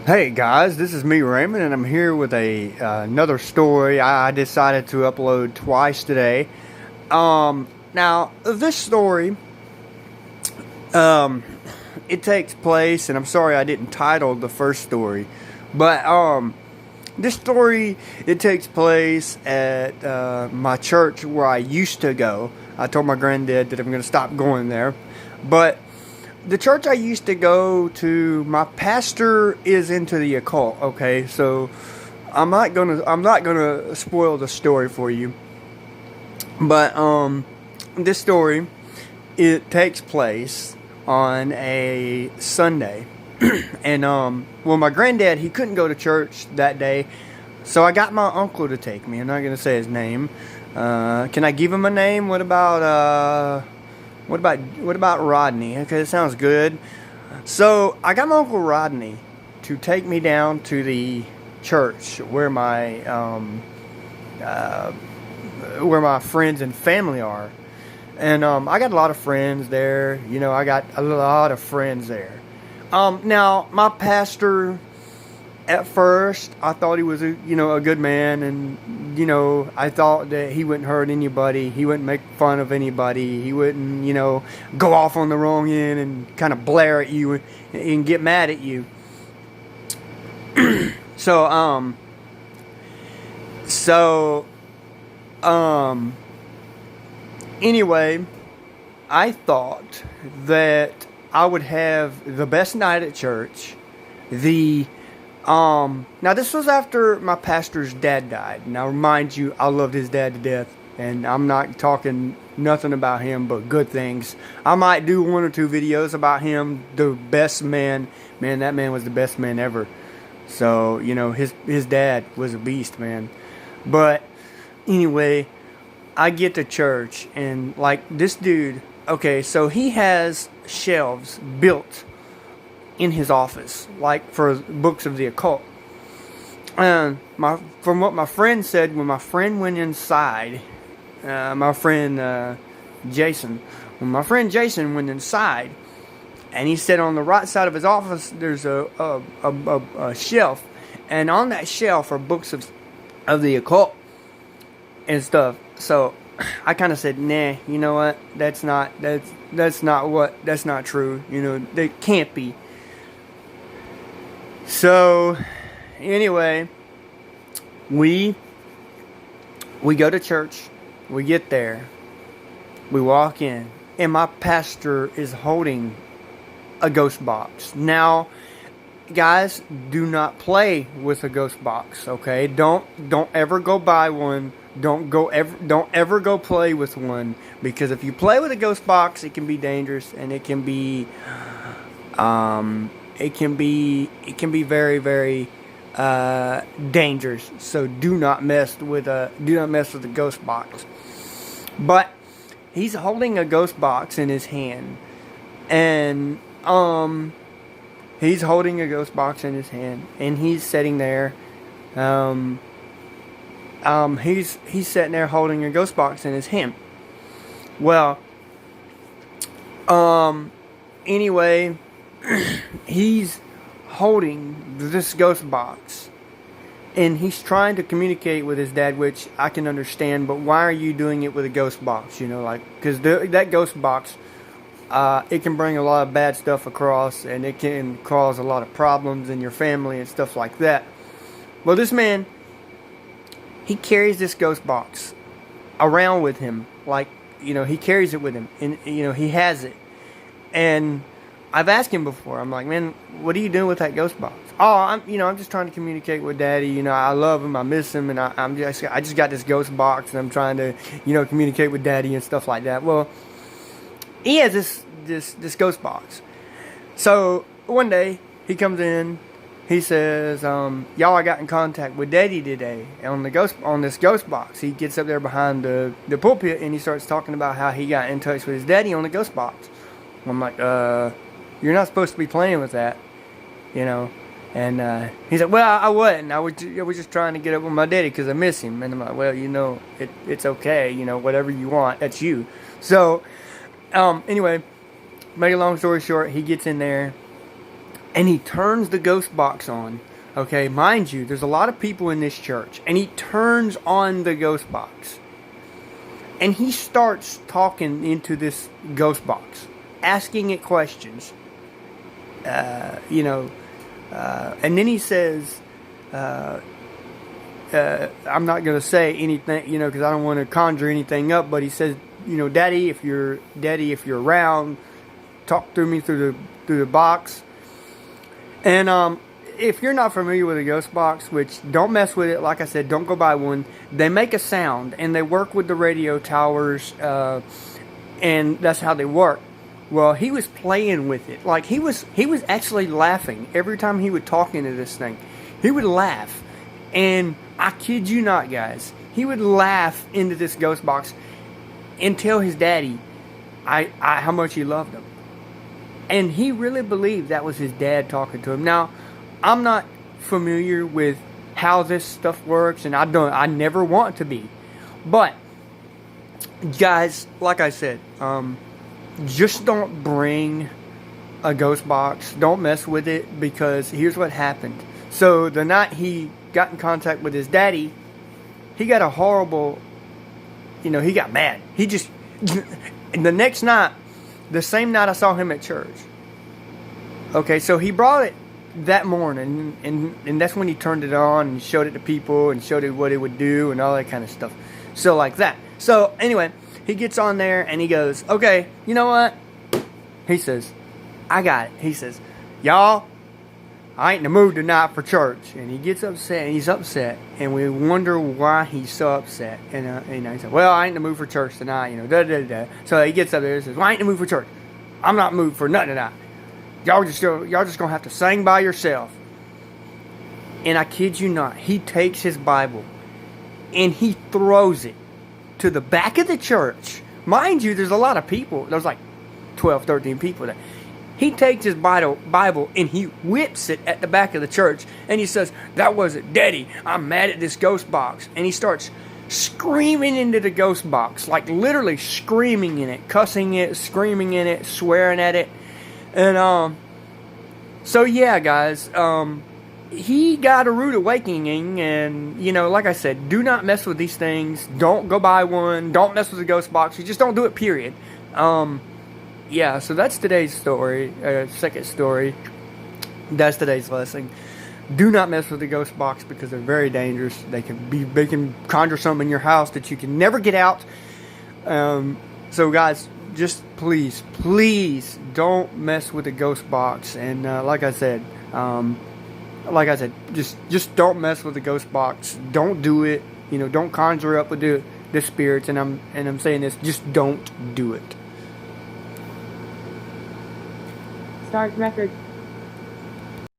Hey guys, this is me Raymond, and I'm here with another story. I decided to upload twice today. Now this story, um, it takes place, and I'm sorry I didn't title the first story, but this story it takes place at my church where I used to go. I told my granddad that I'm going to stop going there, but the church I used to go to, my pastor is into the occult. Okay, so I'm not gonna spoil the story for you, but this story it takes place on a Sunday, and well, my granddad he couldn't go to church that day, so I got my uncle to take me. I'm not gonna say his name. Can I give him a name? What about Rodney? Okay, that sounds good. So I got my uncle Rodney to take me down to the church where my friends and family are, and I got a lot of friends there. I got a lot of friends there. Now my pastor, at first I thought he was a good man, and I thought that he wouldn't hurt anybody, he wouldn't make fun of anybody, he wouldn't go off on the wrong end and kind of blare at you and get mad at you. so um so anyway, I thought that I would have the best night at church. The Now this was after my pastor's dad died. Now, remind you, I loved his dad to death, and I'm not talking nothing about him but good things. I might do one or two videos about him, the best man. Man, that man was the best man ever. So, his dad was a beast, man. But anyway, I get to church, and like this dude, okay, so he has shelves built in his office, like for books of the occult. And from what my friend said, when my friend went inside, my friend Jason, when my friend Jason went inside, and he said on the right side of his office, there's a shelf, and on that shelf are books of the occult and stuff. So I kind of said, nah, you know what? That's not true. That can't be. So, anyway, we go to church, we get there, we walk in, and my pastor is holding a ghost box. Now, guys, do not play with a ghost box, okay? Don't ever go buy one. Don't ever go play with one, because if you play with a ghost box, it can be dangerous, and it can be very, very dangerous. So do not mess with a ghost box. But he's holding a ghost box in his hand, and he's holding a ghost box in his hand, and he's sitting there. He's sitting there holding a ghost box in his hand. Well, anyway, he's holding this ghost box, and he's trying to communicate with his dad, which I can understand. But why are you doing it with a ghost box? Because that ghost box, it can bring a lot of bad stuff across, and it can cause a lot of problems in your family and stuff like that. Well, this man, he carries this ghost box around with him, he carries it with him, and he has it. And I've asked him before. I'm like, man, what are you doing with that ghost box? Oh, I'm just trying to communicate with Daddy. I love him, I miss him, and I just got this ghost box, and I'm trying to, communicate with Daddy and stuff like that. Well, he has this ghost box. So one day he comes in, he says, y'all, I got in contact with Daddy today on this ghost box. He gets up there behind the pulpit, and he starts talking about how he got in touch with his daddy on the ghost box. I'm like, you're not supposed to be playing with that, And he's like, well, I wasn't. I was just trying to get up with my daddy because I miss him. And I'm like, well, it's okay. Whatever you want, that's you. So, anyway, make a long story short, he gets in there, and he turns the ghost box on. Okay, mind you, there's a lot of people in this church, and he turns on the ghost box. And he starts talking into this ghost box, asking it questions. And then he says, I'm not going to say anything, because I don't want to conjure anything up, but he says, Daddy, if you're around, talk through me through the box. And if you're not familiar with a ghost box, which don't mess with it, like I said, don't go buy one. They make a sound, and they work with the radio towers, and that's how they work. Well, he was playing with it. Like, he was actually laughing every time he would talk into this thing. He would laugh, and I kid you not, guys, he would laugh into this ghost box and tell his daddy how much he loved him. And he really believed that was his dad talking to him. Now, I'm not familiar with how this stuff works, and I never want to be. But, guys, like I said, just don't bring a ghost box. Don't mess with it, because here's what happened. So, the night he got in contact with his daddy, he got a horrible, he got mad. He just, and the next night, the same night I saw him at church. Okay, so he brought it that morning, and that's when he turned it on and showed it to people and showed it what it would do and all that kind of stuff. So like that. So anyway, he gets on there and he goes, okay, you know what? He says, I got it. He says, y'all, I ain't in the mood tonight for church. And he gets upset, and he's upset, and we wonder why he's so upset. And he said, well, I ain't in the mood for church tonight, So he gets up there and says, well, I ain't in the mood for church. I'm not in the mood for nothing tonight. Y'all just gonna have to sing by yourself. And I kid you not, he takes his Bible and he throws it to the back of the church. Mind you, there's a lot of people. There's like 12, 13 people there. He takes his Bible and he whips it at the back of the church. And he says, that wasn't Daddy. I'm mad at this ghost box. And he starts screaming into the ghost box. Like literally screaming in it. Cussing it, screaming in it, swearing at it. And, so yeah, guys, he got a rude awakening, and, like I said, do not mess with these things. Don't go buy one. Don't mess with the ghost box. You just don't do it, period. Yeah, so that's today's story, second story. That's today's lesson. Do not mess with the ghost box, because they're very dangerous. They can conjure something in your house that you can never get out. So guys, just please don't mess with the ghost box. And like I said, just don't mess with the ghost box. Don't do it. Don't conjure up with the spirits. And I'm saying this, just don't do it. Start record.